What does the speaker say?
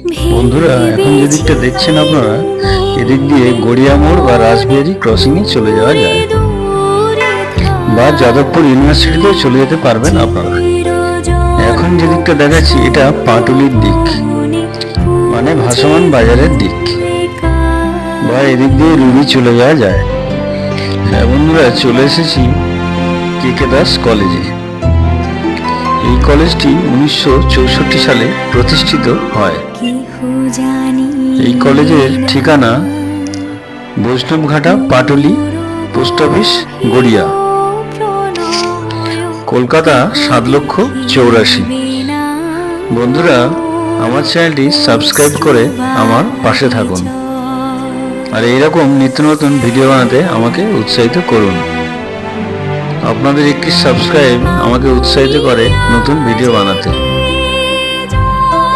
বন্ধুরা, এখন যে দিকটা দেখছেন আপনারা, এদিক দিয়ে গড়িয়া মোড় বা রাসবিহারী ক্রসিংয়ে চলে যাওয়া যায়, বা যাদবপুর ইউনিভার্সিটিতেও চলে যেতে পারবেন আপনারা। এখন যে দিকটা দেখাচ্ছি এটা পাটুলির দিক, মানে ভাসমান বাজারের দিক, বা এদিক দিয়ে রুবি চলে যাওয়া যায়। হ্যাঁ বন্ধুরা, চলে এসেছি কে দাস কলেজে। এই কলেজটি 1964 সালে প্রতিষ্ঠিত হয়। এই কলেজের ঠিকানা বৈষ্ণবঘাটা পাটুলি, পোস্ট অফিস গড়িয়া, কলকাতা 7,84,000। বন্ধুরা, আমার চ্যানেলটি সাবস্ক্রাইব করে আমার পাশে থাকুন, আর এইরকম নিত্য নতুন ভিডিও বানাতে আমাকে উৎসাহিত করুন। আপনাদের একটি সাবস্ক্রাইব আমাকে উৎসাহিত করে নতুন ভিডিও বানাতে।